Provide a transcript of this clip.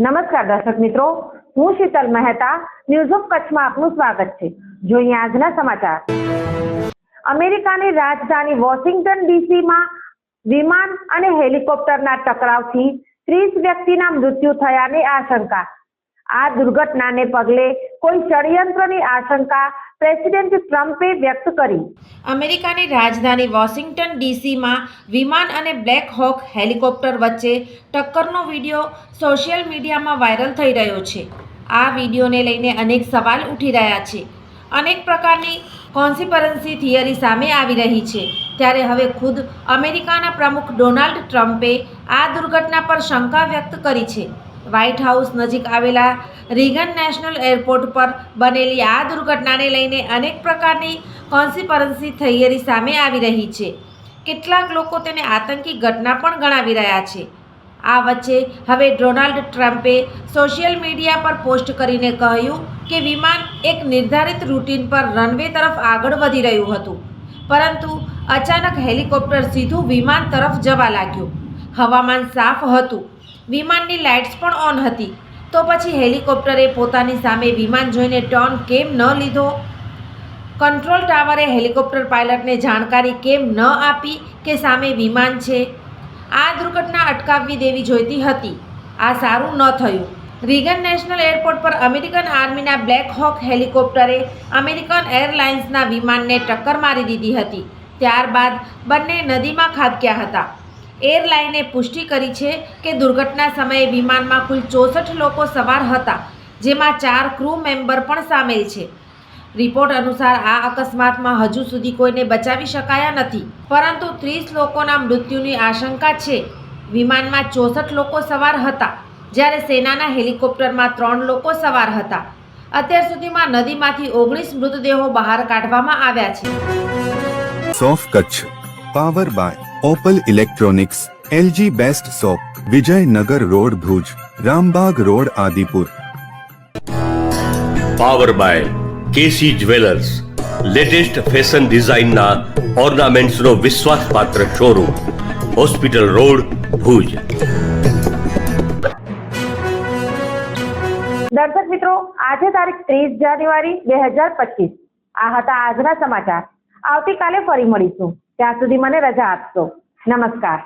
નમસ્કાર દર્શક મિત્રો, હું શીતલ મહેતા ન્યૂઝ ઓફ કચ્છમાં આપનું સ્વાગત છે। જોઈએ આજના સમાચાર। અમેરિકાની રાજધાની વોશિંગ્ટન ડીસીમાં વિમાન અને હેલિકોપ્ટરના ટકરાવથી 30 વ્યક્તિના મૃત્યુ થયાની આશંકા। આ દુર્ઘટનાને પગલે કોઈ ષડયંત્રની આશંકા પ્રેસિડેન્ટ ટ્રમ્પે વ્યક્ત કરી। અમેરિકાની રાજધાની વોશિંગ્ટન ડીસીમાં વિમાન અને બ્લેક હોક હેલિકોપ્ટર વચ્ચે ટક્કરનો વિડીયો સોશિયલ મીડિયામાં વાયરલ થઈ રહ્યો છે। આ વિડીયોને લઈને અનેક સવાલ ઉઠી રહ્યા છે। અનેક પ્રકારની કોન્સ્પિરસી થિયરી સામે આવી રહી છે। ત્યારે હવે ખુદ અમેરિકાના પ્રમુખ ડોનાલ્ડ ટ્રમ્પે આ દુર્ઘટના પર શંકા વ્યક્ત કરી છે। વ્હાઇટ હાઉસ નજીક આવેલા રીગન નેશનલ એરપોર્ટ પર બનેલી આ દુર્ઘટનાને લઈને અનેક પ્રકારની કોન્સ્પિરસી થિયરી સામે આવી રહી છે। કેટલાક લોકો તેને આતંકી ઘટના પણ ગણાવી રહ્યા છે। આ વચ્ચે હવે ડોનાલ્ડ ટ્રમ્પે સોશિયલ મીડિયા પર પોસ્ટ કરીને કહ્યું કે વિમાન એક નિર્ધારિત રૂટીન પર રનવે તરફ આગળ વધી રહ્યું હતું, પરંતુ અચાનક હેલિકોપ્ટર સીધું વિમાન તરફ જવા લાગ્યું। હવામાન સાફ હતું, વિમાનની લાઇટ્સ પણ ઓન હતી, તો પછી હેલિકોપ્ટરે પોતાની સામે વિમાન જોઈને ટર્ન કેમ ન લીધો? કંટ્રોલ ટાવરે હેલિકોપ્ટર પાયલટને જાણકારી કેમ ન આપી કે સામે વિમાન છે? આ દુર્ઘટના અટકાવવી દેવી જોઈતી હતી। આ સારું ન થયું। રીગન નેશનલ એરપોર્ટ પર અમેરિકન આર્મીના બ્લેક હોક હેલિકોપ્ટરે અમેરિકન એરલાઇન્સના વિમાનને ટક્કર મારી દીધી હતી। ત્યારબાદ બંને નદીમાં ખાબક્યા હતા। એરલાઇને પુષ્ટિ કરી છે કે દુર્ઘટના સમયે વિમાનમાં કુલ 64 લોકો સવાર હતા, જેમાં 4 ક્રૂ મેમ્બર પણ સામેલ છે। રિપોર્ટ અનુસાર આ અકસ્માતમાં હજુ સુધી કોઈને બચાવી શકાયા નથી, પરંતુ 30 લોકોના મૃત્યુની આશંકા છે। વિમાનમાં 64 લોકો સવાર હતા, જ્યારે સેનાના હેલિકોપ્ટરમાં 3 લોકો સવાર હતા। અત્યાર સુધીમાં નદીમાંથી 19 મૃતદેહો બહાર કાઢવામાં આવ્યા છે। સોફ Kutch power by Opal electronics, LG best shop, Vijaynagar road Bhuj, Rambag road Adipur. Power by KC jewellers, latest fashion ડિઝાઇનના ઓર્નામેન્ટ્સનો વિશ્વાસપાત્ર શોરૂમ, હોસ્પિટલ રોડ ભુજ। દર્શક મિત્રો, આજે તારીખ 30 જાન્યુઆરી 2025 આ હતા આજના સમાચાર। આવતીકાલે ફરી મળીશું, ત્યાં સુધી મને રજા આપશો। નમસ્કાર।